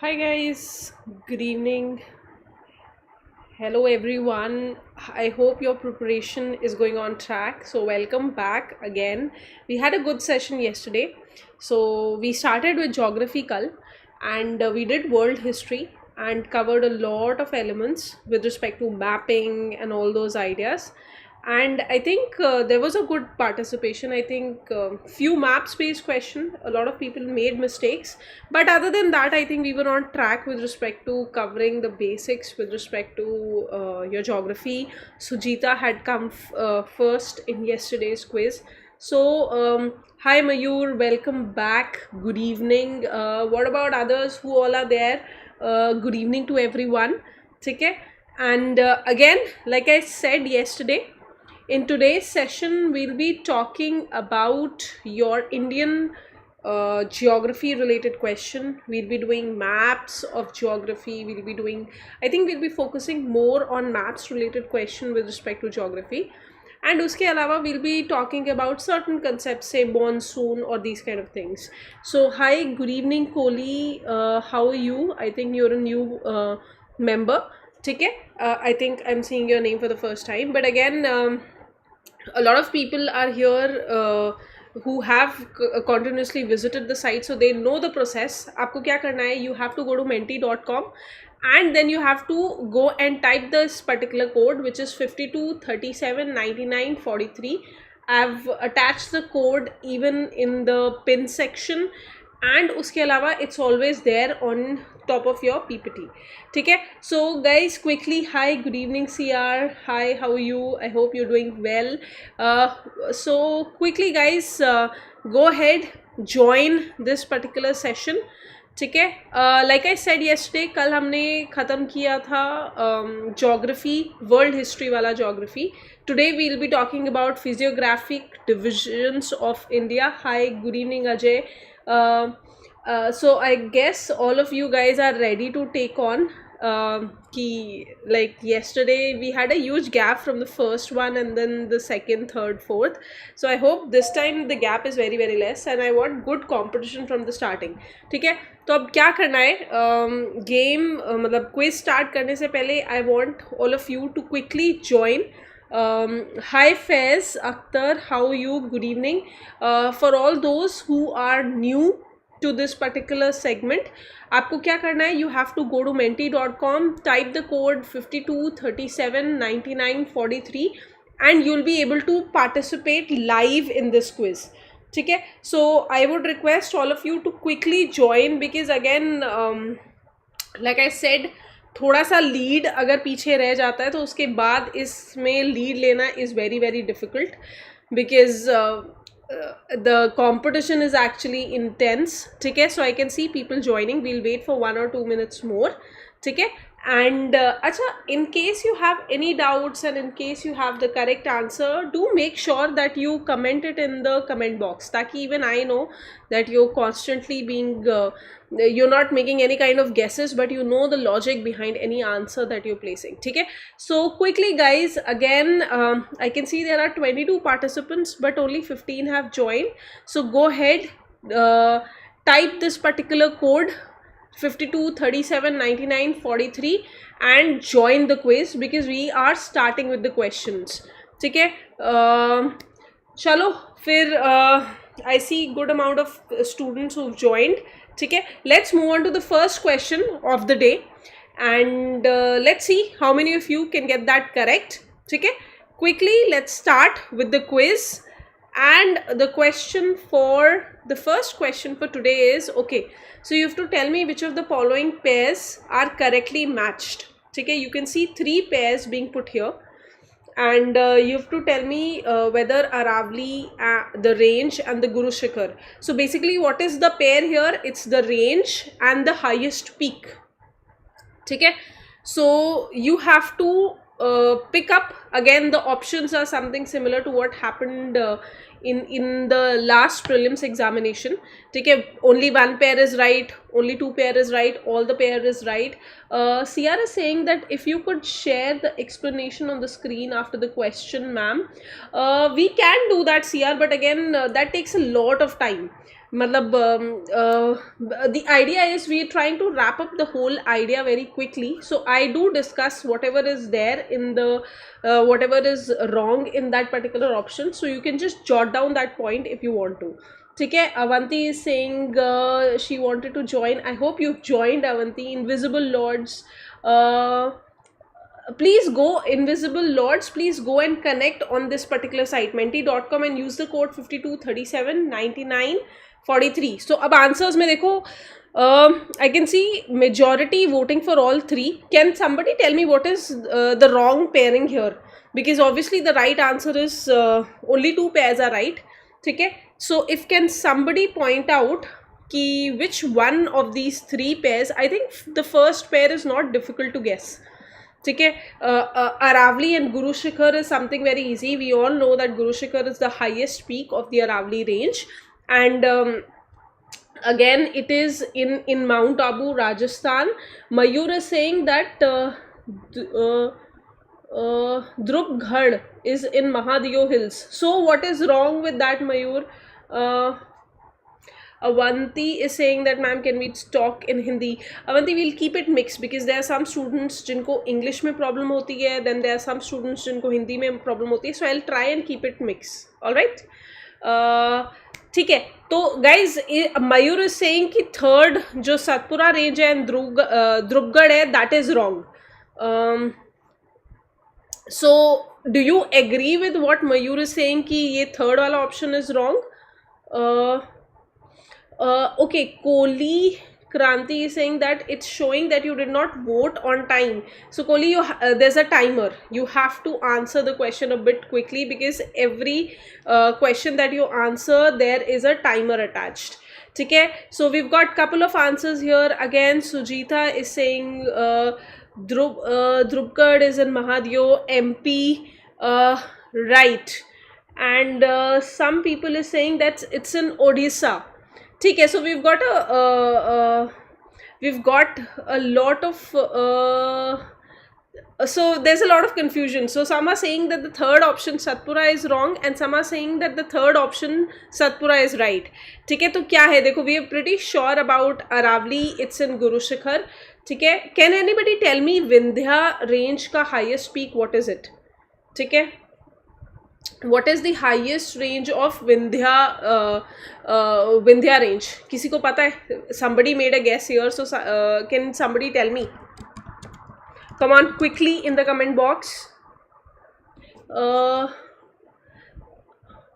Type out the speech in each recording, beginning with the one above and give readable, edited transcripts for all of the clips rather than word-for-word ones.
Hi guys, good evening. Hello everyone. I hope your preparation is going on track. So welcome back again. We had a good session yesterday. So we started with geographical and we did world history and covered a lot of elements with respect to mapping and all those ideas. And I think there was a good participation. I think few maps based question, a lot of people made mistakes, but other than that I think we were on track with respect to covering the basics with respect to your geography. Sujita had come first in yesterday's quiz. So hi Mayur, welcome back, good evening. What about others who all are there? Good evening to everyone. Okay. And again, like I said yesterday, in today's session, we'll be talking about your Indian geography related question. We'll be doing maps of geography. I think we'll be focusing more on maps related question with respect to geography. And uske alawa, we'll be talking about certain concepts, say monsoon or these kind of things. So, hi, good evening, Kohli. How are you? I think you're a new member. Okay? I think I'm seeing your name for the first time. But again, a lot of people are here who have continuously visited the site, so they know the process. Aapko kya karna hai? You have to go to menti.com and then you have to go and type this particular code, which is 52379943. I've attached the code even in the pin section, and uske alawa it's always there on top of your ppt. Okay, so guys, quickly, hi, good evening CR, hi, how are you? I hope you're doing well. So quickly guys, go ahead, join this particular session. ठीक है. Like I said yesterday, कल हमने ख़त्म किया था geography, world history वाला geography. Today we will be talking about physiographic divisions of India. Hi, good evening Ajay. So I guess all of you guys are ready to take on. Like yesterday we had a huge gap from the first one and then the second, third, fourth. So I hope this time the gap is very very less and I want good competition from the starting. ठीक है, तो अब क्या करना है, game मतलब quiz start करने से पहले I want all of you to quickly join. Hi Faiz Akhtar, how are you? Good evening. For all those who are new to this particular segment, आपको क्या करना है? You have to go to menti.com, type the code 52379943 and you'll be able to participate live in this quiz. ठीक है, so I would request all of you to quickly join because again like I said, थोड़ा सा lead अगर पीछे रह जाता है तो उसके बाद इसमें लीड लेना is very very difficult because the competition is actually intense. ठीक है, so I can see people joining. We'll wait for 1 or 2 minutes more. ठीक है, and अच्छा, in case you have any doubts and in case you have the correct answer, do make sure that you comment it in the comment box ताकि even I know that you're constantly being you're not making any kind of guesses but you know the logic behind any answer that you're placing. ठीक है, so quickly guys, again I can see there are 22 participants but only 15 have joined. So go ahead, type this particular code 52379943 and join the quiz because we are starting with the questions. ठीक है, चलो फिर I see good amount of students who've joined. ठीक है, let's move on to the first question of the day and let's see how many of you can get that correct. ठीक है, quickly let's start with the quiz. And the first question for today is, okay, so you have to tell me which of the following pairs are correctly matched. Okay, you can see 3 pairs being put here and you have to tell me whether Aravali, the range and the Guru Shikhar. So basically what is the pair here? It's the range and the highest peak. Okay, so you have to pick up again. The options are something similar to what happened in the last prelims examination. ठीक है, only one pair is right, only 2 pair is right, all the pair is right. CR is saying that if you could share the explanation on the screen after the question, ma'am. We can do that, CR, but again that takes a lot of time. मतलब the idea is we are trying to wrap up the whole idea very quickly, so I do discuss whatever is there in the whatever is wrong in that particular option, so you can just jot down that point if you want to. ठीक है, Avanti is saying she wanted to join. I hope you've joined, Avanti. Invisible Lords, please go, Invisible Lords, please go and connect on this particular site menti.com and use the code 52379943. So अब answers में देखो, I can see majority voting for all three. Can somebody tell me what is the wrong pairing here? Because obviously the right answer is only two pairs are right. ठीक है, so if can somebody point out कि which one of these three pairs, I think the first pair is not difficult to guess. ठीक है, Aravali and Guru Shikhar is something very easy. We all know that Guru Shikhar is the highest peak of the Aravali range, and again it is in Mount Abu, Rajasthan. Mayur is saying that Dhupgarh is in Mahadeo Hills. So what is wrong with that, Mayur? Avanti is saying that ma'am can we talk in Hindi? Avanti, we'll keep it mixed because there are some students जिनको English में problem होती है, then there are some students जिनको हिंदी में problem होती है, so I'll try and keep it mixed. All right? ठीक है, तो guys Mayur is saying कि third जो सतपुरा range है and Dhupgarh है, that is wrong. So do you agree with what Mayur is saying कि ये third वाला option is wrong? Okay, Kohli Kranti is saying that it's showing that you did not vote on time. So Kohli, there's a timer. You have to answer the question a bit quickly because every question that you answer, there is a timer attached. Okay, so we've got couple of answers here. Again, Sujita is saying Dhupgarh is in Mahadeo, MP, right. And some people is saying that it's in Odisha. ठीक है, so we've got a lot of so there's a lot of confusion. So some are saying that the third option Satpura is wrong and some are saying that the third option Satpura is right. ठीक है, तो क्या है देखो, we are pretty sure about Aravali, it's in Guru Shikhar. ठीक है, can anybody tell me Vindhya range का highest peak, what is it? ठीक है, what is the highest range of Vindhya range? किसी को पता है? Somebody made a guess here, so can somebody tell me? Come on, quickly in the comment box.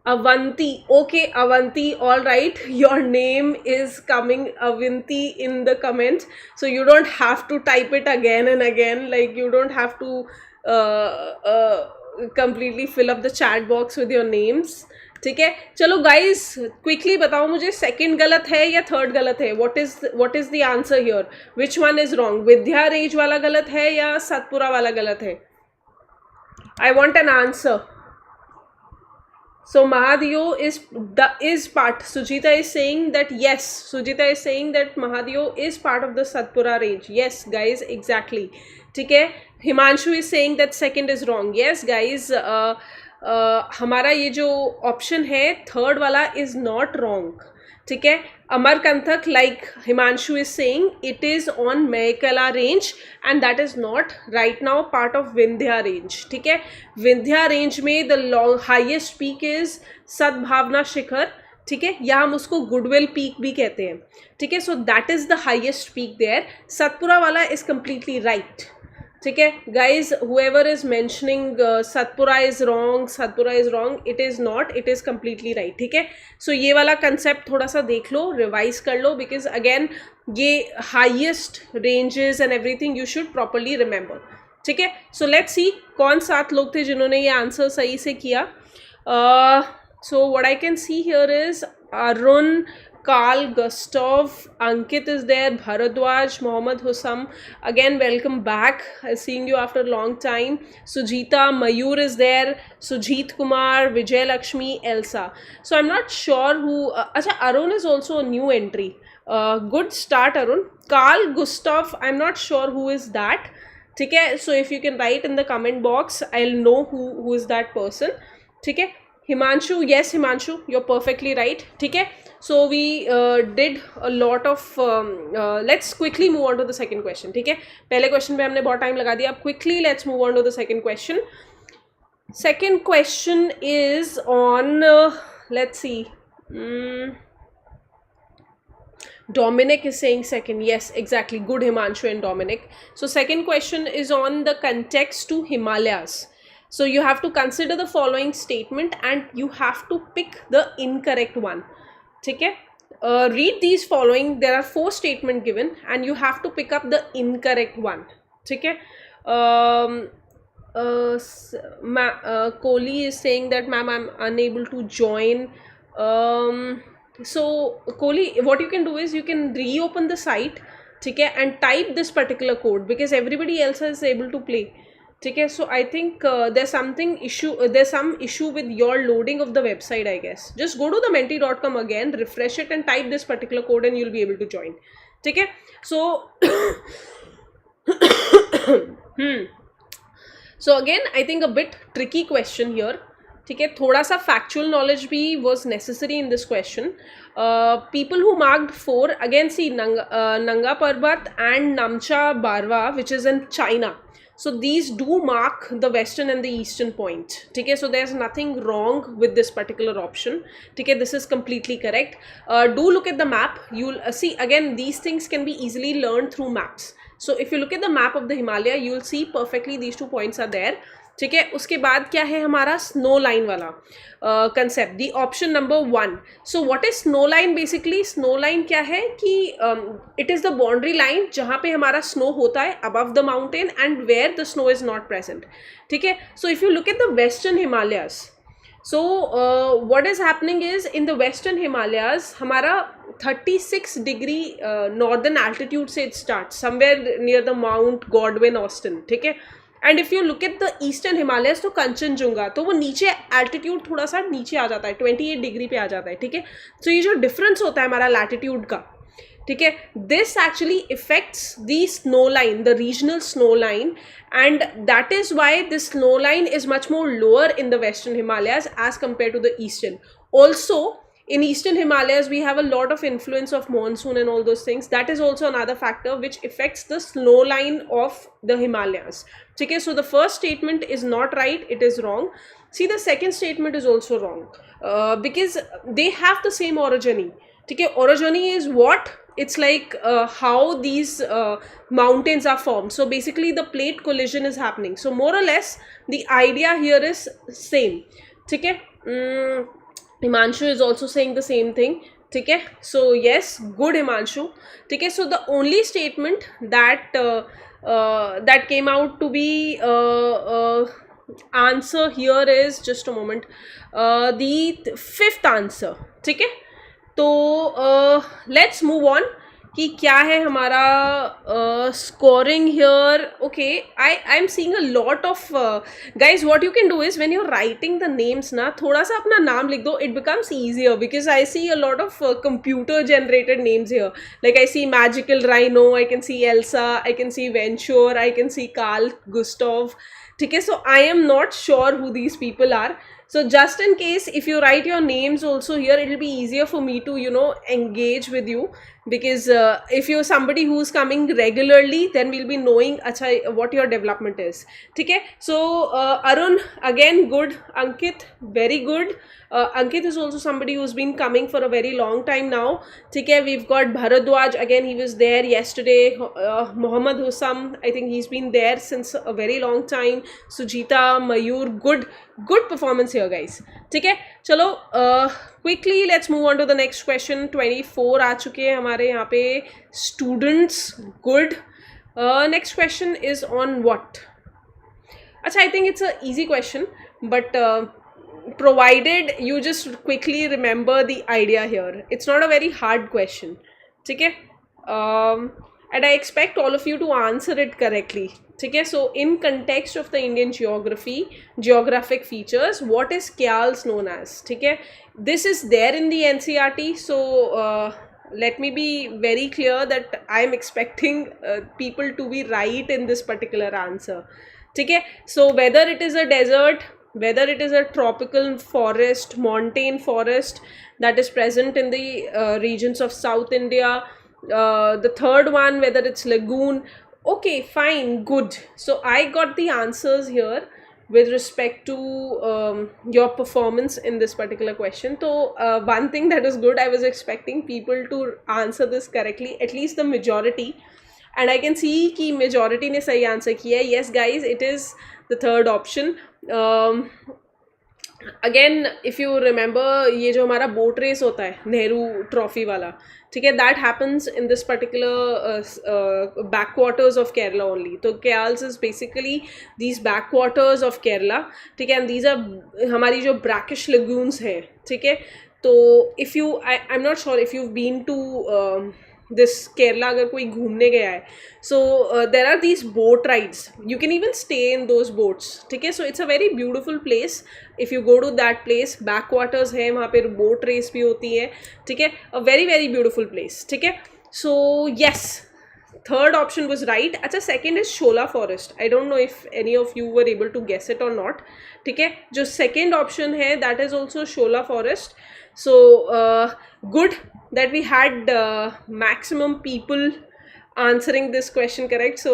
Avanti, okay, Avanti, all right, your name is coming, Avanti, in the comments, so you don't have to type it again and again, like you don't have to completely fill up the chat box with your names. ठीक है, चलो guys quickly बताओ मुझे second गलत है या third गलत है? what is the answer here? which one is wrong? Vidya range वाला गलत है या सतपुरा वाला गलत है? I want an answer. So Mahadeo is part. Sujita is saying that yes. Sujita is saying that Mahadeo is part of the Satpura range. Yes, guys, exactly. ठीक है. Himanshu is saying that second is wrong. Yes, guys. हमारा ये जो option है third वाला is not wrong. ठीक है. Amarkantak, like Himanshu is saying, it is on Mehkala range and that is not right now part of Vindhya range. ठीक है. Vindhya range में the highest peak is सद्भावना शिखर. ठीक है, या हम उसको गुडविल पीक भी कहते हैं. ठीक है, so that is the highest peak there. Satpura वाला is completely right. ठीक है guys, whoever is mentioning Satpura is wrong, it is not, it is completely right. ठीक है, so ये वाला concept थोड़ा सा देख लो, revise कर लो, because again ये highest ranges and everything you should properly remember. ठीक है, so let's see कौन 7 लोग थे जिन्होंने ये आंसर सही से किया. So what I can see here is Arun, Carl, Gustav, Ankit is there, Bharadwaj, Mohammad Hussam, again welcome back, seeing you after a long time. Sujita, Mayur is there, Sujit Kumar, Vijay Lakshmi, Elsa. So I'm not sure who, acha, Arun is also a new entry. Good start, Arun. Carl, Gustav, I'm not sure who is that. ठीक है, so if you can write in the comment box, I'll know who is that person. ठीक है. Himanshu, yes Himanshu, you're perfectly right. ठीक है, So we did a lot of let's quickly move on to the second question. ठीक है, पहले question पे हमने बहुत time लगा दिया. अब quickly let's move on to the second question. Second question is on let's see. Dominic is saying second. Yes, exactly. Good, Himanshu and Dominic. So second question is on the context to Himalayas. So you have to consider the following statement and you have to pick the incorrect one. Okay? Read these following. There are 4 statements given and you have to pick up the incorrect one. Okay? Kohli is saying that, ma'am, I'm unable to join. So Kohli, what you can do is you can reopen the site, okay, and type this particular code because everybody else is able to play. Okay, so I think there's some issue with your loading of the website, I guess. Just go to the menti.com again, refresh it and type this particular code and you'll be able to join. Okay, so so again, I think a bit tricky question here. ठीक है, थोड़ा सा factual knowledge भी was necessary in this question. People who marked 4 again, see Nanga Parbat and Namcha Barwa, which is in China. So these do mark the western and the eastern point. ठीक है, so there's nothing wrong with this particular option. ठीक है, this is completely correct. Do look at the map. You'll see again these things can be easily learned through maps. So if you look at the map of the Himalaya, you will see perfectly these 2 points are there. ठीक है, उसके बाद क्या है हमारा snow line वाला concept, the option number 1. So what is snow line? Basically snow line क्या है कि it is the boundary line जहाँ पे हमारा स्नो होता है above the mountain and where the snow is not present. ठीक है, so if you look at the western Himalayas, so what is happening is in the western Himalayas हमारा 36 degree northern altitude से it starts somewhere near the Mount Godwin Austen. ठीक है, and if you look at the eastern Himalayas तो कंचनजुंगा, तो वो नीचे altitude थोड़ा सा नीचे आ जाता है, 28 डिग्री पे आ जाता है. ठीक है, सो ये जो डिफरेंस होता है हमारा लैटिट्यूड का, ठीक है, this actually effects the snow line, the regional snow line, and that is why this snow line is much more lower in the western Himalayas as compare to the eastern. Also in eastern Himalayas we have a lot of influence of monsoon and all those things. That is also another factor which affects the snow line of the Himalayas. Okay, so the first statement is not right, it is wrong. See, the second statement is also wrong because they have the same orogeny. Okay, orogeny is what? It's like how these mountains are formed. So basically the plate collision is happening. So more or less the idea here is same. Okay, Himanshu is also saying the same thing. ठीक है, so yes, good Himanshu. ठीक है, so the only statement that that came out to be answer here is, just a moment, the 5th answer. ठीक है, तो let's move on कि क्या है हमारा scoring here. Okay, I am seeing a lot of guys. What you can do is when you are writing the names ना, थोड़ा सा अपना नाम लिख दो, it becomes easier because I see a lot of computer generated names here. Like I see magical rhino, I can see Elsa, I can see venture, I can see Karl Gustav. ठीक है, so I am not sure who these people are. So just in case if you write your names also here, it will be easier for me to, you know, engage with you, because if you're somebody who's coming regularly, then we'll be knowing acha what your development is. Okay, so Arun, again good. Ankit, very good. Ankit is also somebody who's been coming for a very long time now. Okay, we've got Bharadwaj, again he was there yesterday. Mohammad Hussam, I think he's been there since a very long time. Sujita, Mayur, good performance here guys. ठीक है, चलो quickly let's move on to the next question. 24 आ चुके हैं हमारे यहाँ पे students. Good. Next question is on what? अच्छा, I think it's a easy question, but provided you just quickly remember the idea here. It's not a very hard question. ठीक है, and I expect all of you to answer it correctly. ठीक है, so in context of the Indian geographic features, what is Kayals known as? ठीक है, this is there in the NCERT, so let me be very clear that I am expecting people to be right in this particular answer. ठीक है, so whether it is a desert, whether it is a tropical forest, montane forest that is present in the regions of South India. The third one, whether it's lagoon. Okay, fine, good. So I got the answers here with respect to your performance in this particular question. So one thing that is good, I was expecting people to answer this correctly, at least the majority, and I can see कि majority ने सही answer किया है. Yes guys, it is the third option. Again if you remember, ये जो हमारा boat race होता है नेहरू ट्रॉफी वाला, ठीक है, that happens in this particular back waters of Kerala only. तो kayals is basically these back waters of Kerala, ठीक है, एंड दीज आर हमारी जो ब्रैकिश लगून्स हैं, ठीक है. तो if you I am not sure if you been to this Kerala, अगर कोई घूमने गया है, so there are these boat rides, you can even stay in those boats, ठीक है. So it's a very beautiful place if you go to that place. Back waters है वहाँ पे, बोट रेस भी होती है, ठीक है. A very very beautiful place, ठीक है. So yes, third option was right. अच्छा, second is shola forest. I don't know if any of you were able to guess it और नॉट, ठीक है. जो सेकेंड ऑप्शन है that is also shola forest. So good that we had maximum people answering this question correct. So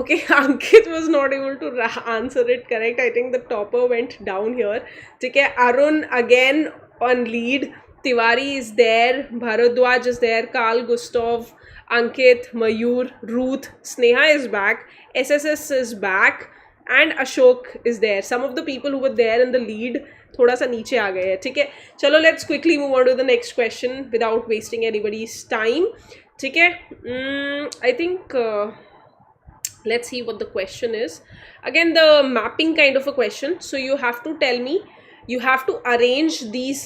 okay, Ankit was not able to answer it correct. I think the topper went down here. Okay, Arun again on lead. Tiwari is there, Bharadwaj is there, Carl, Gustav, Ankit, Mayur, Ruth, Sneha is back, SSS is back, and Ashok is there. Some of the people who were there in the lead थोड़ा सा नीचे आ गए हैं, ठीक है. चलो let's quickly move on to the next question without wasting anybody's time, ठीक है. I think let's see what the question is. Again, the mapping kind of a question. So you have to tell me, you have to arrange these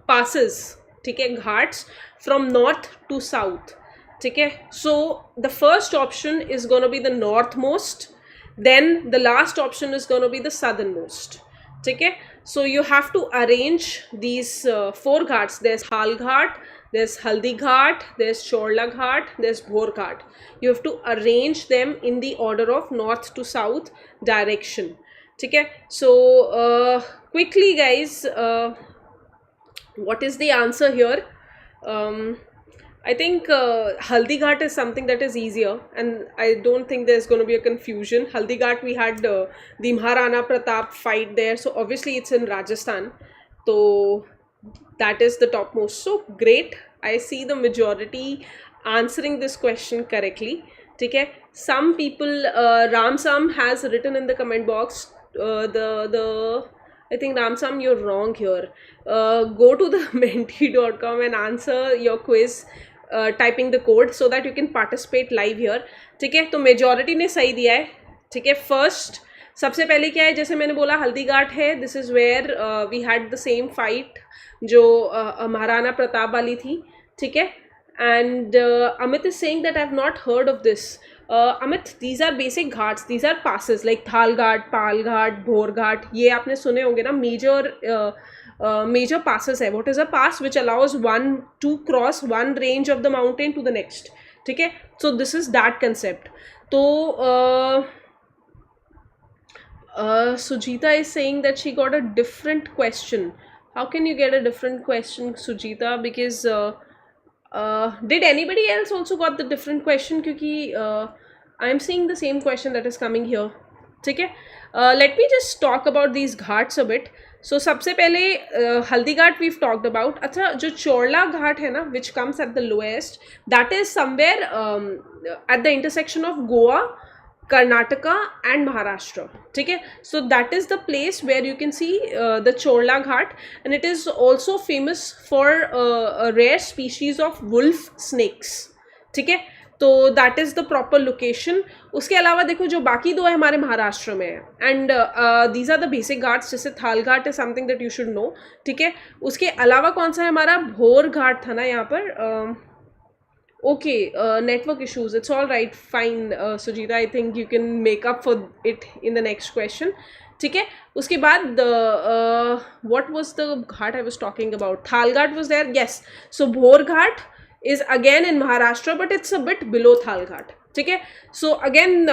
passes, ठीक है, Ghats from north to south, ठीक है. So the first option is going to be the northmost, then the last option is going to be the southernmost, ठीक है. So you have to arrange these four ghats. There's Thal Ghat, there's Haldi Ghat, there's Chorla Ghat, there's Bhor Ghat. You have to arrange them in the order of north to south direction, ठीक है. So quickly guys, what is the answer here? I think Haldi Ghat is something that is easier, and I don't think there's going to be a confusion. Haldi Ghat, we had the Maharana Pratap fight there, so obviously it's in Rajasthan. So that is the topmost. So great. I see the majority answering this question correctly. Okay. Some people, Ramsam has written in the comment box. I think Ramsam, you're wrong here. Go to the menti.com and answer your quiz. Typing the code so that you can participate live here, ठीक है. तो majority ने सही दिया है, ठीक है. First सबसे पहले क्या है, जैसे मैंने बोला हल्दी घाट है, this is where we had the same fight जो महाराणा प्रताप वाली थी, ठीक है. And Amit is saying that I have not heard of this. Amit, these are basic ghats, these are passes like Thal Ghat, पाल घाट, भोर घाट, ये आपने सुने होंगे ना. मेजर passes है. What is a pass? Which allows one to cross one range of the mountain to the next, ठीक है. So this is that concept. तो Sujita is saying that she got a different question. How can you get a different question, Sujita? Because did anybody else also got the different question? क्योंकि I am seeing the same question that is coming here, ठीक है. Let me just talk about these ghats a bit. सो सबसे पहले हल्दी घाट we talked about. अच्छा, जो चोरला घाट है ना, which comes at the lowest, that is somewhere at the intersection of Goa, Karnataka and Maharashtra, ठीक है. So that is the place where you can see the Chorla Ghat, and it is also famous for rare species of wolf snakes, ठीक है. तो that is the proper location. उसके अलावा देखो जो बाकी दो है हमारे महाराष्ट्र में है, and these are the basic ghats. जैसे Thal Ghat is something that you should know, ठीक है. उसके अलावा कौन सा है हमारा, भोर घाट था ना यहाँ पर. Okay, network issues, it's all right, fine Sujita. I think you can make up for it in the next question, ठीक है. उसके बाद what was the Ghat I was talking about, थाल घाट वाज देयर, येस. सो भोर घाट, is again in Maharashtra, but it's a bit below Thal Ghat. ठीक है. So again,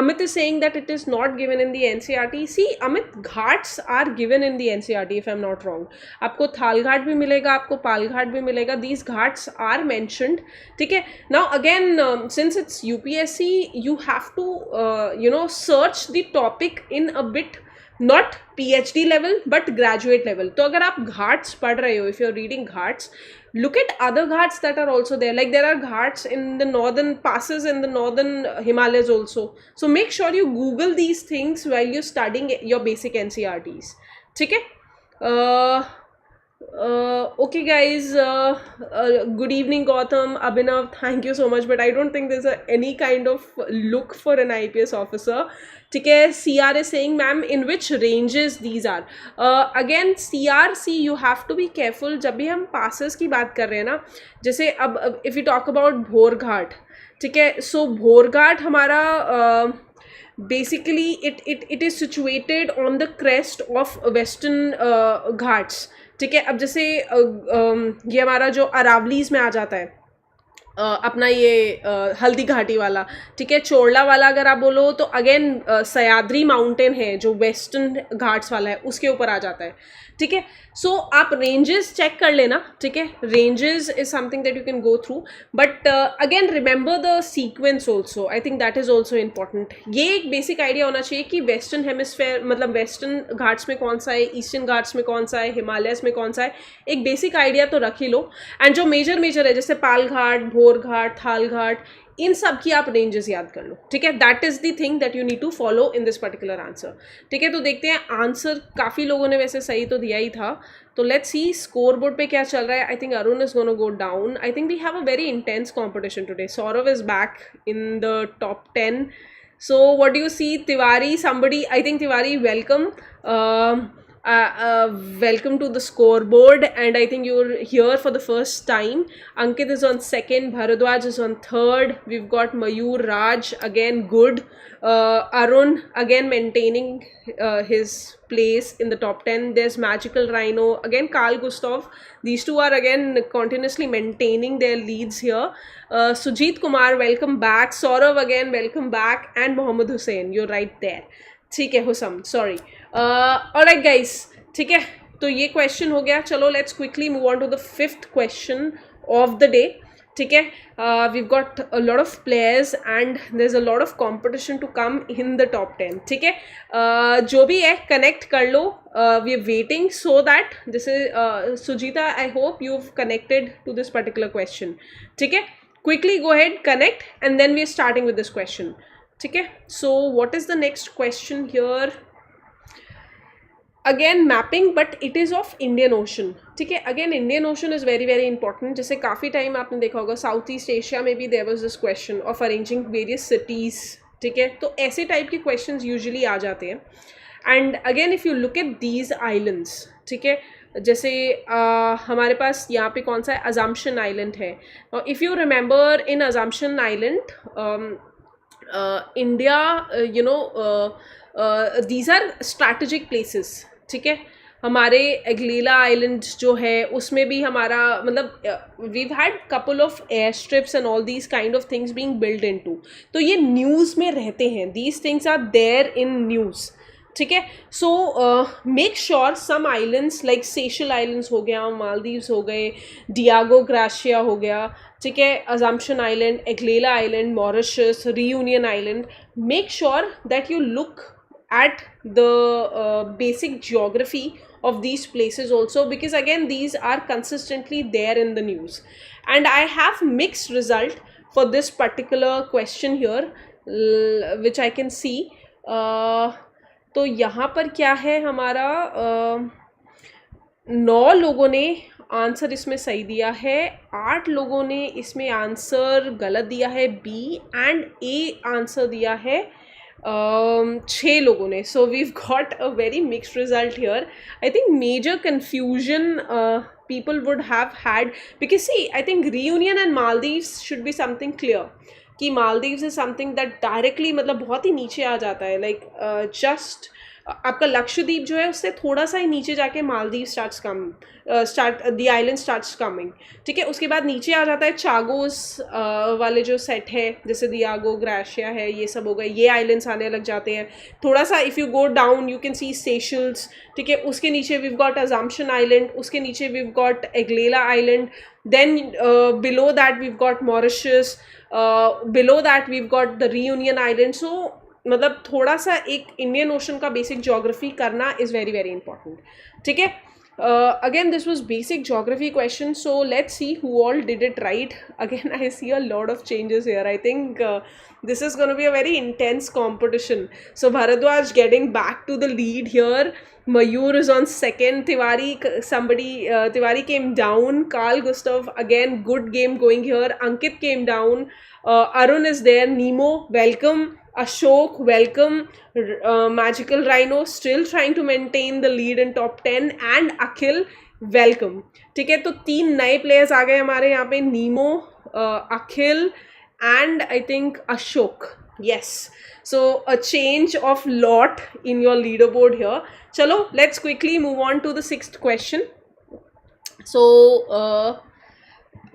Amit is saying that it is not given in the NCERT. See, Amit, ghats are given in the NCERT if I'm not wrong. आपको थाल घाट भी मिलेगा, आपको पाल घाट भी मिलेगा. These ghats are mentioned. ठीक है. Now again, since it's UPSC, you have to search the topic in a bit, not PhD level but graduate level. तो अगर आप घाट्स पढ़ रहे हो, if you're reading Ghats, look at other ghats that are also there. Like there are ghats in the northern passes in the northern Himalayas also. So make sure you Google these things while you're studying your basic NCERTs. ठीक है. Okay guys, good evening Gautam, Abhinav, thank you so much, but I don't think there's any kind of look for an IPS officer. ठीक है. CR is saying, ma'am, in which ranges these are? Again, CRC, you have to be careful. जब भी हम passes की बात कर रहे हैं ना, जैसे अब if we talk about भोर घाट, ठीक है, so भोर घाट हमारा basically it is situated on the crest of western Ghats. ठीक है. अब जैसे ये हमारा जो अरावलीज में आ जाता है, अपना ये हल्दी घाटी वाला, ठीक है, चोरला वाला अगर आप बोलो तो अगेन सयाद्री माउंटेन है जो वेस्टर्न घाट्स वाला है, उसके ऊपर आ जाता है. ठीक है. सो आप रेंजेस चेक कर लेना. ठीक है. Ranges is something that you can go through, but again remember the sequence also. I think that is also important. ये एक बेसिक आइडिया होना चाहिए कि वेस्टर्न हेमिस्फेयर मतलब वेस्टर्न घाट्स में कौन सा है, ईस्टर्न घाट्स में कौन सा है, हिमालयस में कौन सा है. एक बेसिक आइडिया तो रख ही लो. एंड जो मेजर है जैसे पाल घाट, भोर घाट, थाल घाट, इन सब की आप रेंजेस याद कर लो. ठीक है. That is the thing that you need to follow in this particular answer. ठीक है. तो देखते हैं आंसर. काफ़ी लोगों ने वैसे सही तो दिया ही था. तो लेट्स सी स्कोर बोर्ड पे क्या चल रहा है. I think Arun is gonna go down. I think we have a very intense competition today. Saurav is back in the top 10. So what do you see? Tiwari, somebody, I think Tiwari, welcome. Welcome to the scoreboard, and I think you're here for the first time. Ankit is on second, Bharadwaj is on third. We've got Mayur, Raj, again good. Arun again maintaining his place in the top 10. There's Magical Rhino, again Carl Gustav. These two are again continuously maintaining their leads here. Sujit Kumar, welcome back. Saurav again, welcome back. And Mohammed Hussain, you're right there. ठीक है. हुसम, sorry. Alright guys. ठीक है. तो ये question हो गया. चलो let's quickly move on to the fifth question of the day. ठीक है. We've got a lot of players and there is a lot of competition to come in the top 10. ठीक है. जो भी है कनेक्ट कर लो. We are waiting so that this is Sujita, I hope you have connected to this particular question. ठीक है. Quickly go ahead, connect, and then we are starting with this question. ठीक है. So what is the next question here? Again mapping, but it is of Indian ocean. ठीक है. Again Indian ocean is very very important. जैसे काफ़ी time आपने देखा होगा south east Asia में भी there was this question of arranging various cities. ठीक है. तो ऐसे टाइप के क्वेश्चंस यूजुअली आ जाते हैं. And again if you look at these islands, ठीक है, जैसे हमारे पास यहाँ पे कौन सा है, अजम्पशन आइलैंड है. If you remember in Assumption island India, these are strategic places. ठीक है. हमारे एगलेला आइलैंड जो है उसमें भी हमारा मतलब we've had couple of air strips and all these kind of things being build into. तो ये न्यूज़ में रहते हैं. These things are there in news. ठीक है. So make sure some islands like Seychelles islands हो गया, मालदीव्स हो गए, डियागो ग्राशिया हो गया, ठीक है, Assumption island, Agalega island, Mauritius, Reunion island. Make sure that you look at the basic geography of these places also, because again these are consistently there in the news. And I have mixed result for this particular question here, which I can see. तो यहाँ पर क्या है हमारा 9 लोगों ने answer इसमें सही दिया है, 8 लोगों ने इसमें आंसर गलत दिया है, बी एंड ए आंसर दिया है 6 लोगों ने. So we've got a very mixed result here. I think major confusion people would have had, because see, I think reunion and Maldives should be something clear कि Maldives is something that directly मतलब बहुत ही नीचे आ जाता है, like just आपका लक्षद्वीप जो है उससे थोड़ा सा ही नीचे जाके Maldives the island starts coming, ठीक है. उसके बाद नीचे आ जाता है चागोस वाले जो सेट है, जैसे दियागो, ग्राशिया है, ये सब हो गए, ये आइलैंड्स आने लग जाते हैं. थोड़ा सा if you go down you can C Seychelles, ठीक है. उसके नीचे वीव गॉट अजम्पशन आइलैंड, उसके नीचे we've got Agalega island, then below that we've got Mauritius, below that we've got the Reunion island. So मतलब थोड़ा सा एक इंडियन ओशन का बेसिक ज्योग्राफी करना इज़ वेरी वेरी इंपॉर्टेंट, ठीक है. Again, this was basic geography question, so let's see who all did it right. Again, I see a lot of changes here. I think this is going to be a very intense competition. So Bharadwaj getting back to the lead here. Mayur is on second. Tiwari came down. Carl Gustav, again, good game going here. Ankit came down. Arun is there. Nemo, welcome. Ashok, welcome. Magical Rhino still trying to maintain the lead in top 10, and Akhil, welcome. ठीक है, तो 3 नए players आ गए हमारे यहाँ पे, Nemo, Akhil and I think Ashok. Yes, so a change of lot in your leaderboard here. चलो, let's quickly move on to the 6th question. So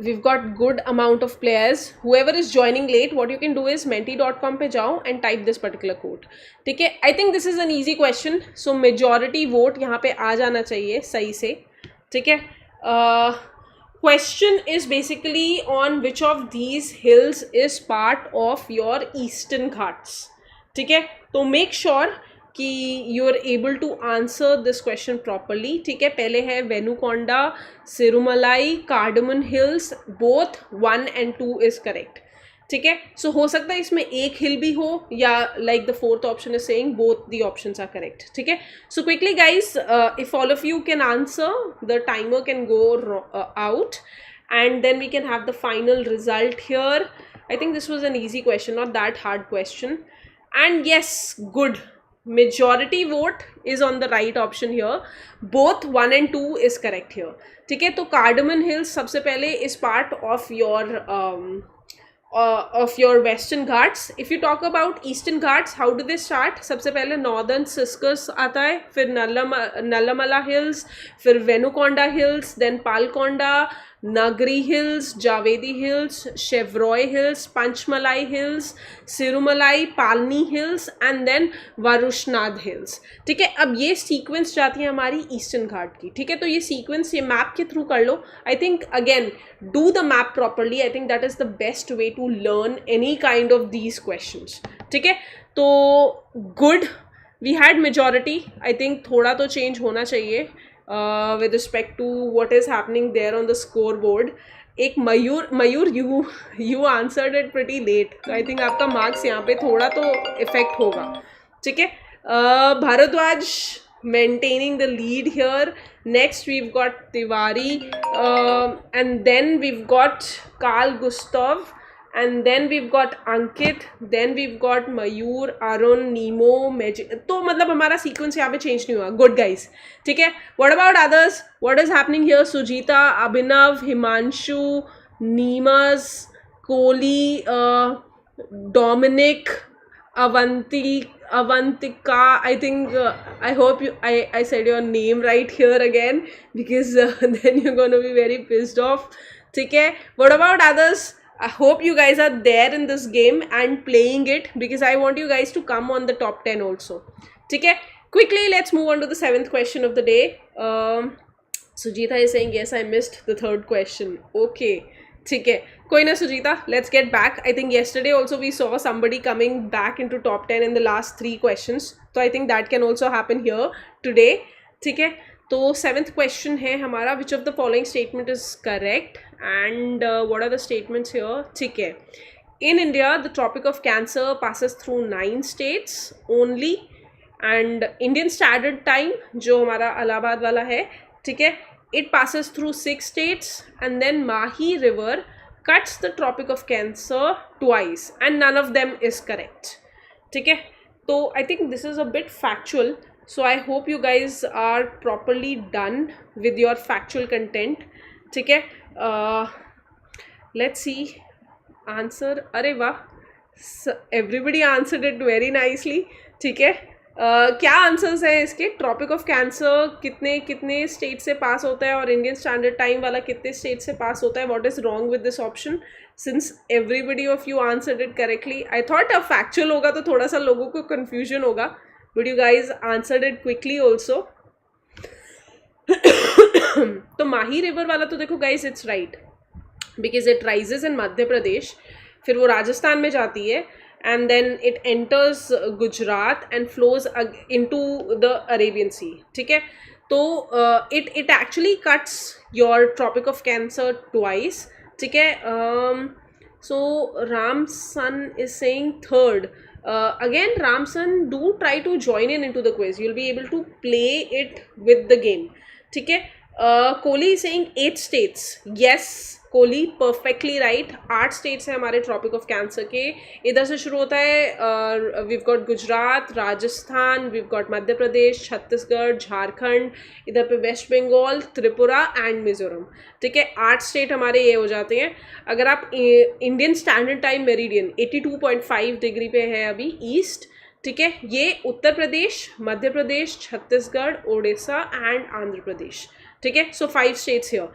we've got good amount of players. Whoever is joining late, what you can do is menti.com पे जाओ and type this particular code, ठीक है. I think this is an easy question, so majority vote यहाँ पे आ जाना चाहिए सही से, ठीक है. Question is basically on which of these hills is part of your eastern ghats, ठीक है. तो make sure कि you are able to answer this question properly, ठीक है. पहले है Venukonda, Sirumalai, cardamom hills, both 1 and 2 is correct, ठीक है. सो हो सकता है इसमें एक हिल भी हो, या like the 4th option is saying both the options are correct, ठीक है. So quickly guys, if all of you can answer, the timer can go out and then we can have the final result here. I think this was an easy question, not that hard question. And yes, good. Majority vote is on the right option here. Both 1 and 2 is correct here, ठीक है. तो cardamom hills सबसे पहले is part of your western ghats. If you talk about eastern ghats, how do they start? सबसे पहले northern Ciscus आता है, फिर नल्लामला hills, फिर Vinukonda hills, then Palkonda, Nagri Hills, Javedi Hills, Chevroy Hills, Panchmalai Hills, Sirumalai, Palni Hills and then Varushnad Hills, ठीक है. अब ये सीक्वेंस जाती है हमारी ईस्टर्न घाट की, ठीक है. तो ये सीक्वेंस ये मैप के थ्रू कर लो. I think again do the map properly. I think that is the best way to learn any kind of these questions, ठीक है. तो good, we had majority. I think थोड़ा तो चेंज होना चाहिए with respect to what is happening there on the scoreboard. एक मयूर you answered it pretty late, so I think आपका marks यहाँ पे थोड़ा तो इफेक्ट होगा, ठीक है. Bhardwaj maintaining the lead here. Next we've got Tiwari, and then we've got Carl Gustav, and then we've got Ankit, then we've got Mayur, Arun, Nemo, Magic. तो मतलब हमारा सीक्वेंस यहाँ पे चेंज नहीं हुआ. गुड गाइस, ठीक है. What about others? What is happening here? Sujita, Abhinav, Himanshu, नीमस, Kohli, Dominic, Avantika, I think I hope I said your name right here again, because then you're going to be very pissed off, ठीक है. What about others? I hope you guys are there in this game and playing it, because I want you guys to come on the top 10 also, ठीक है. Quickly, let's move on to the 7th question of the day. Sujita is saying yes, I missed the 3rd question. Okay, ठीक है. कोई ना Sujita, let's get back. I think yesterday also we saw somebody coming back into top 10 in the last 3 questions. So I think that can also happen here today, ठीक है. तो 7th question है हमारा, which of the following statement is correct, and what are the statements here, ठीक है. In India, the Tropic of Cancer passes through 9 states only, and Indian Standard Time जो हमारा इलाहाबाद वाला है, ठीक है, it passes through 6 states, and then Mahi River cuts the Tropic of Cancer twice, and none of them is correct, ठीक है. तो I think this is a bit factual, so I hope you guys are properly done with your factual content, ठीक है. Let's see answer. अरे वाह, everybody answered it very nicely, ठीक है. क्या आंसर्स है इसके? ट्रॉपिक ऑफ कैंसर कितने कितने स्टेट से पास होता है और इंडियन स्टैंडर्ड टाइम वाला कितने स्टेट से पास होता है? What is wrong with this option since everybody of you answered it correctly? I thought अब फैक्चुअल होगा तो थोड़ा सा लोगों को कन्फ्यूजन होगा, but you guys answered it quickly also. तो माही रिवर वाला तो देखो guys it's right, because it rises in Madhya Pradesh, फिर वो राजस्थान में जाती है and then it enters Gujarat and flows into the Arabian Sea. ठीक है, तो it actually cuts your Tropic of Cancer twice. ठीक है, so Ramsan is saying third. Again, Ramsan, do try to join into the quiz. You'll be able to play it with the game. ठीक है, Kohli is saying 8 states. Yes, Kohli perfectly right. 8 states हैं हमारे tropic of cancer के. इधर से शुरू होता है, we've got Gujarat, Rajasthan, we've got Madhya Pradesh, Chhattisgarh, Jharkhand, इधर पे वेस्ट बंगाल, त्रिपुरा एंड मिजोरम. ठीक है, 8 स्टेट हमारे ये हो जाते हैं. अगर आप Indian standard time meridian 82.5 degree पे है अभी ईस्ट. ठीक है, ये उत्तर प्रदेश, मध्य प्रदेश, छत्तीसगढ़, उड़ीसा एंड आंध्र प्रदेश. ठीक है, सो 5 states here.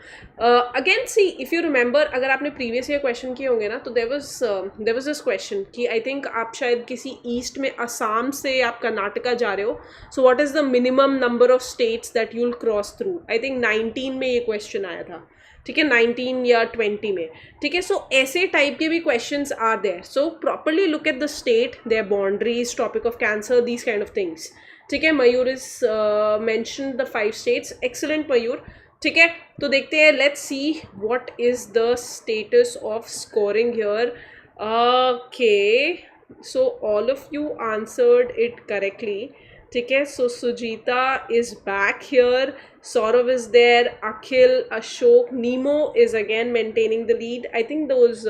Again C if you remember, अगर आपने प्रीवियस ईयर क्वेश्चन किए होंगे ना, तो देर वॉज दिस क्वेश्चन कि आई थिंक आप शायद किसी ईस्ट में असम से आप कर्नाटका जा रहे हो. So what is the minimum number of states that you will cross through? I think 19 में ये क्वेश्चन आया था. ठीक है, 19 या 20 में. ठीक है, सो ऐसे टाइप के भी questions are there. So properly look at the state, their boundaries, topic of cancer, these kind of things. ठीक है, Mayur is mention the 5 states. Excellent Mayur. ठीक है, तो देखते हैं, let's see what is the status of scoring here. Okay, so all of you answered it correctly. ठीक है, so Sujita is back here, Saurav is there, Akhil, Ashok, Nemo is again maintaining the lead. I think those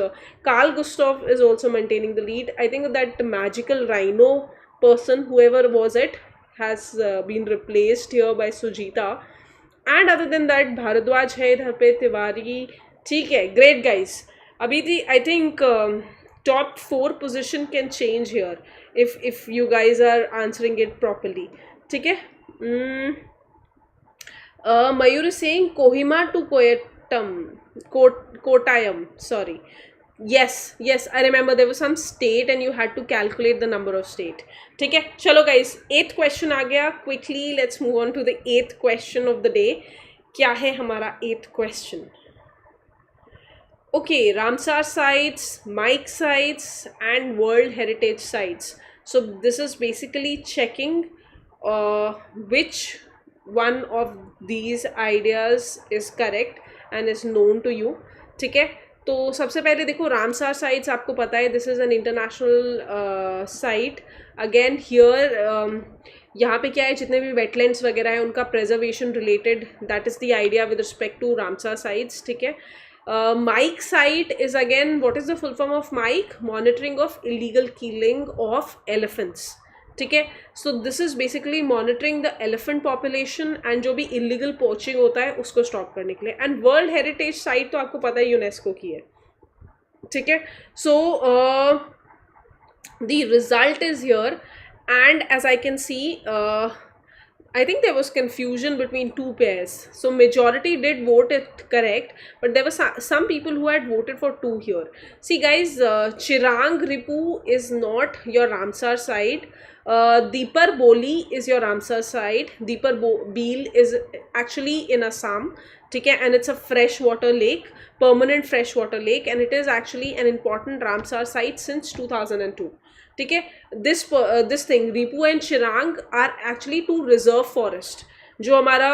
Carl Gustav is also maintaining the lead. I think that magical rhino person, whoever was it, has been replaced here by Sujita. And other than that, Bharadwaj है इधर पे, तिवारी. ठीक है, great guys. अभी थी I think top 4 position can change here if you guys are answering it properly. ठीक है. Mayur is saying Kohima to Kottayam. Sorry. Yes, I remember there was some state and you had to calculate the number of state. ठीक है, चलो guys, 8th question आ गया. Quickly, let's move on to the 8th question of the day. क्या है हमारा 8th question? Okay, Ramsar sites, Mike sites and World Heritage sites. So this is basically checking which one of these ideas is correct and is known to you. ठीक है, तो सबसे पहले देखो Ramsar sites, आपको पता है this is an international site. Again here यहाँ पे क्या है, जितने भी वेटलैंड्स वगैरह है उनका preservation related, that is the idea with respect to Ramsar sites. ठीक है, MIKE site is again, what is the full form of MIKE? Monitoring of illegal killing of elephants. ठीक है, so this is basically monitoring the elephant population and जो भी illegal poaching होता है उसको stop करने के लिए. एंड वर्ल्ड हेरिटेज साइट तो आपको पता है यूनेस्को की है. ठीक है, so the result is here and as I can see I think there was confusion between 2 pairs. So majority did vote it correct, but there were some people who had voted for 2 here. See guys, Chirang Ripu is not your Ramsar site. Deepor Beel is your Ramsar site. Deepor Beel is actually in Assam. Okay, and it's a freshwater lake, permanent freshwater lake, and it is actually an important Ramsar site since 2002. ठीक है, this thing Ripu and Chirang are actually 2 reserve forest जो हमारा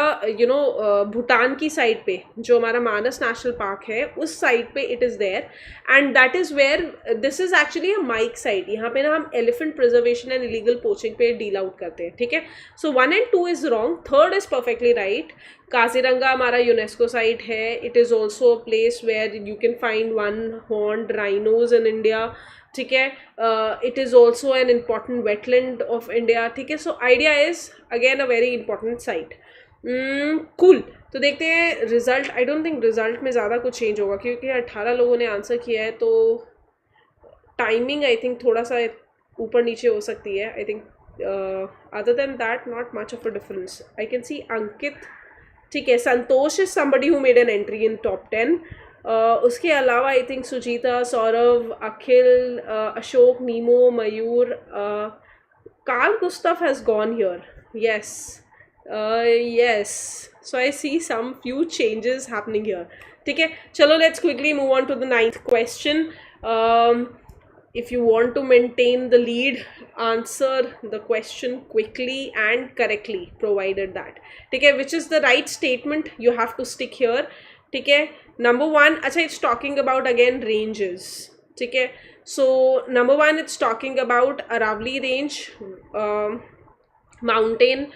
भूटान की side पे, जो हमारा मानस national park है उस साइड पे it is there. And that is where this is actually a MIKE site. यहाँ पे ना हम elephant preservation and illegal poaching पे डील आउट करते हैं. ठीक है, so 1 and 2 is wrong, 3rd is perfectly right. Kaziranga हमारा यूनेस्को साइट है. It is also a place where you can find 1 horned rhinos in India. ठीक है, it is also an important wetland of India. ठीक है, so idea is again a very important site. Cool. तो देखते हैं result. I don't think result में ज़्यादा कुछ चेंज होगा क्योंकि 18 लोगों ने आंसर किया है, तो टाइमिंग आई थिंक थोड़ा सा ऊपर नीचे हो सकती है. I think Other than that, not much of a difference. I can see Ankit. ठीक है, संतोष is somebody who made an entry in top 10. उसके अलावा I think Sujita, Saurabh, Akhil, Ashok, Nemo, Mayur, Carl Gustav has gone here. Yes. Yes. So I see some few changes happening here. ठीक है, चलो let's quickly move on to the 9th question. If you want to maintain the lead, answer the question quickly and correctly, provided that. ठीक है, which is the right statement, you have to stick here. ठीक है, number 1, अच्छा, it's talking about again ranges. ठीक है, so number 1, it's talking about Aravali range, mountain,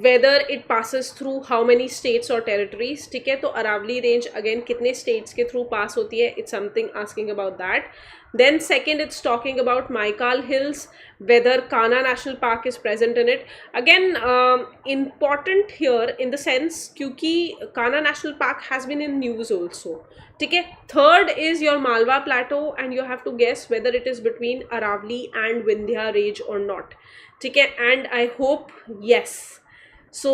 whether it passes through how many states or territories. ठीक है, तो Aravali range again कितने states के through pass होती है, it's something asking about that. Then second, it's talking about Maikal Hills, whether Kanha National Park is present in it. Again, important here in the sense क्योंकि Kanha National Park has been in news also. ठीक है, third is your Malwa Plateau and you have to guess whether it is between Aravali and Vindhya range or not. ठीक है, and I hope yes. So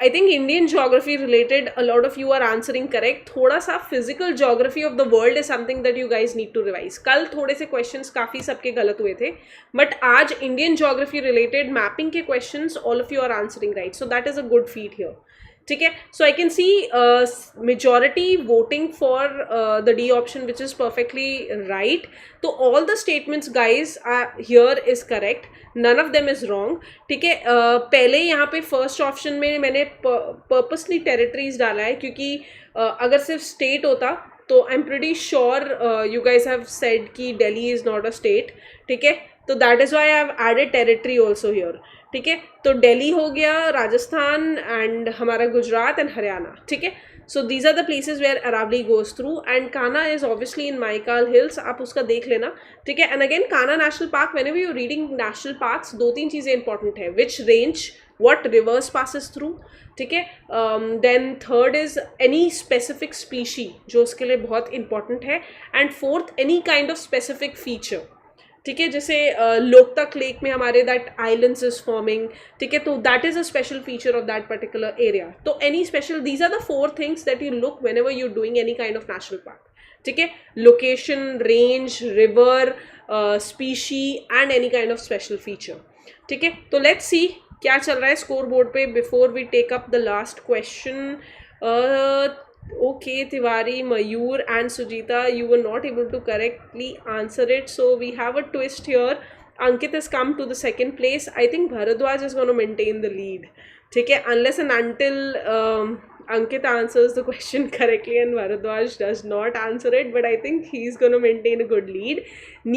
I think Indian geography related, a lot of you are answering correct. थोड़ा सा physical geography of the world is something that you guys need to revise. कल थोड़े से questions काफ़ी सबके गलत हुए थे, but आज Indian geography related mapping के questions all of you are answering right. So that is a good feat here. ठीक है, so I can see majority voting for the D option, which is perfectly right. तो all the statements guys here is correct, none of them is wrong. ठीक है, पहले यहाँ पे first option में मैंने purposely territories डाला है क्योंकि अगर सिर्फ state होता तो I'm pretty sure you guys have said कि Delhi is not a state. ठीक है, तो that is why I have added territory also here. ठीक है, तो दिल्ली हो गया, राजस्थान एंड हमारा गुजरात एंड हरियाणा. ठीक है, so these are the places where Aravalli goes through and Kanha is obviously in Maikal hills, आप उसका देख लेना. ठीक है, and again Kanha national park, whenever you reading national parks, 2-3 चीज़ें इंपॉर्टेंट है, which range, what rivers passes through. ठीक है, then third is any specific species, जो उसके लिए बहुत इंपॉर्टेंट है, and fourth any kind of specific feature. ठीक है, जैसे लोकतक लेक में हमारे दैट आइलैंड्स इज फॉर्मिंग. ठीक है, तो that is a special feature of that particular area. तो any special, these are the 4 things that you look whenever you doing any kind of national park. ठीक है, location, range, river, species and any kind of special feature. ठीक है, तो let's see क्या चल रहा है स्कोर बोर्ड पे before we take up the last question. Okay, Tiwari, Mayur and Sujita, you were not able to correctly answer it, so we have a twist here. Ankit has come to the second place. I think Bharadwaj is going to maintain the lead. ठीक है, unless and until Ankit answers the question correctly and Bharadwaj does not answer it, but I think he's going to maintain a good lead.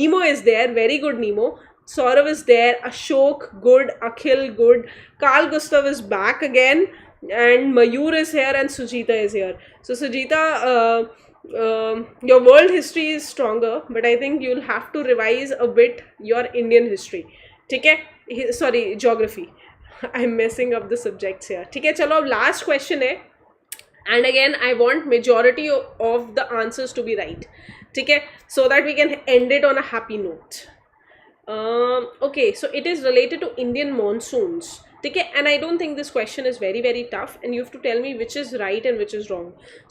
Nemo is there, very good Nemo. Saurav is there, Ashok, good, Akhil, good, Carl Gustav is back again, and Mayur is here and Sujita is here. So Sujita, your world history is stronger, but I think you'll have to revise a bit your Indian history. ठीक है, sorry, geography. I'm messing up the subjects here. ठीक है, चलो अब last question है, and again I want majority of the answers to be right. ठीक है, so that we can end it on a happy note. Okay, so it is related to Indian monsoons. ठीक है, and I don't think this question is very very tough, and you have to tell me which is right and which is wrong.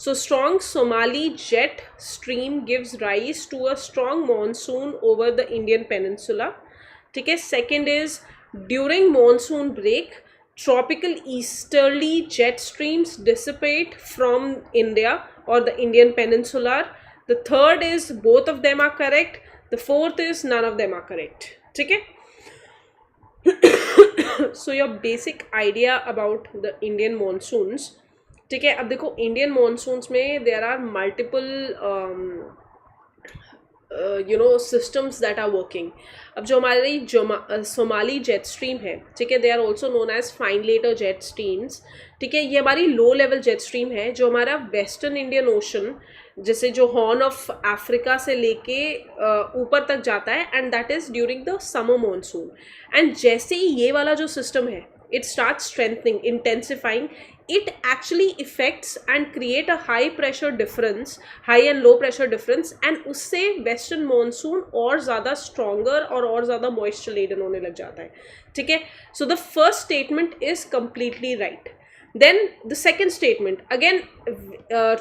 So strong Somali jet stream gives rise to a strong monsoon over the Indian peninsula. ठीक है, second is during monsoon break, tropical easterly jet streams dissipate from India or the Indian peninsula. The third is both of them are correct. The fourth is none of them are correct. ठीक है, so your basic idea about the Indian monsoons. ठीक है, अब देखो Indian monsoons में there are multiple systems that are working. अब जो हमारी सोमाली जेट स्ट्रीम है, ठीक है, they are also known as fine later jet streams. ठीक है, ये हमारी लो लेवल जेट स्ट्रीम है जो हमारा वेस्टर्न इंडियन ओशन, जैसे जो हॉर्न ऑफ अफ्रीका से लेके ऊपर तक जाता है, and that is during the summer monsoon. And जैसे ही ये वाला जो सिस्टम है, it start strengthening, intensifying, it actually affects and create a high pressure difference, high and low pressure difference, and उससे western monsoon और ज़्यादा stronger और ज़्यादा moisture laden होने लग जाता है. ठीक है. So the first statement is completely right. Then the second statement, again,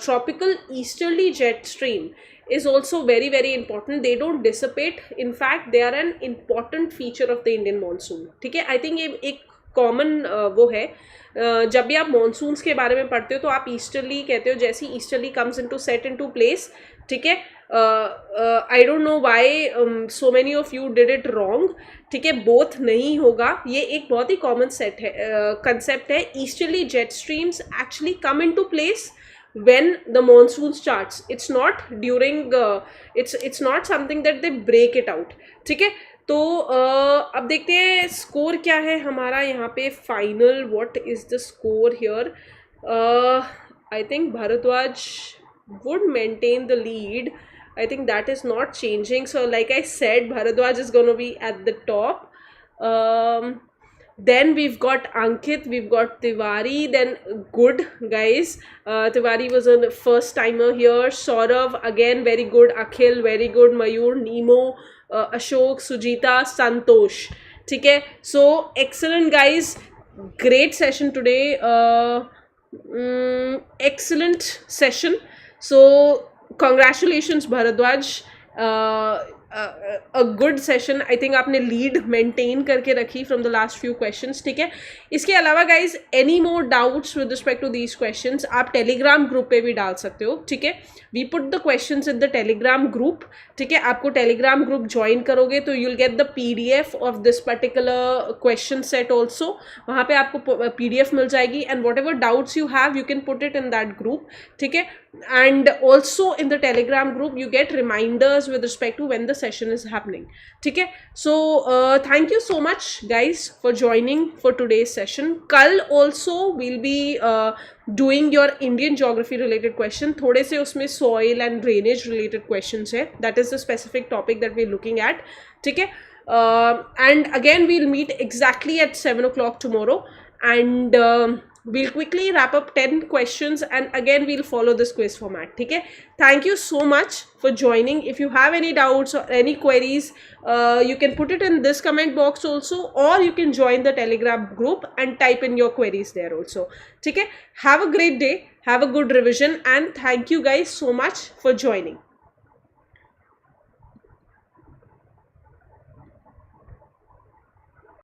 tropical easterly jet stream is also very very important. They don't dissipate. In fact, they are an important feature of the Indian monsoon. ठीक है. I think ये एक common वो है. जब भी आप monsoons के बारे में पढ़ते हो तो आप ईस्टर्ली कहते हो, जैसे easterly comes into set into place. ठीक है. आई don't know why so many of you did it wrong. ठीक है, बोथ नहीं होगा. ये एक बहुत ही कॉमन सेट है, कंसेप्ट है. Easterly jet streams actually come into place when the monsoon starts. It's not during it's not something that they break it out. ठीक है. तो अब देखते हैं स्कोर क्या है हमारा यहाँ पे final. What is the score here? I think Bhardwaj would maintain the lead. I think that is not changing. So like I said, Bharadwaj is going to be at the top. Then we've got Ankit, we've got Tiwari. Then good guys, Tiwari was a first timer here. Saurav again very good. Akhil very good. Mayur, Nemo, Ashok, Sujita, Santosh. ठीक है. So excellent guys, great session today. Excellent session. So congratulations Bharadwaj, a good session. I think आपने lead maintain करके रखी from the last few questions. ठीक है. इसके अलावा guys, any more doubts with respect to these questions आप telegram group पे भी डाल सकते हो. ठीक है. We put the questions in the telegram group. ठीक है. आपको telegram group join करोगे तो you'll get the PDF of this particular question set also. वहाँ पे आपको PDF मिल जाएगी, and whatever doubts you have you can put it in that group. ठीक है. And also in the telegram group you get reminders with respect to when the session is happening. ठीक है. So thank you so much guys for joining for today's session. कल also we'll be doing your Indian geography related question. थोड़े से उसमें soil and drainage related questions है. That is the specific topic that we're looking at. ठीक है. And again we'll meet exactly at 7 o'clock tomorrow, and we'll quickly wrap up 10 questions, and again we'll follow this quiz format. ठीक है. Thank you so much for joining. If you have any doubts or any queries, you can put it in this comment box also, or you can join the telegram group and type in your queries there also. ठीक है. Have a great day, have a good revision, and thank you guys so much for joining.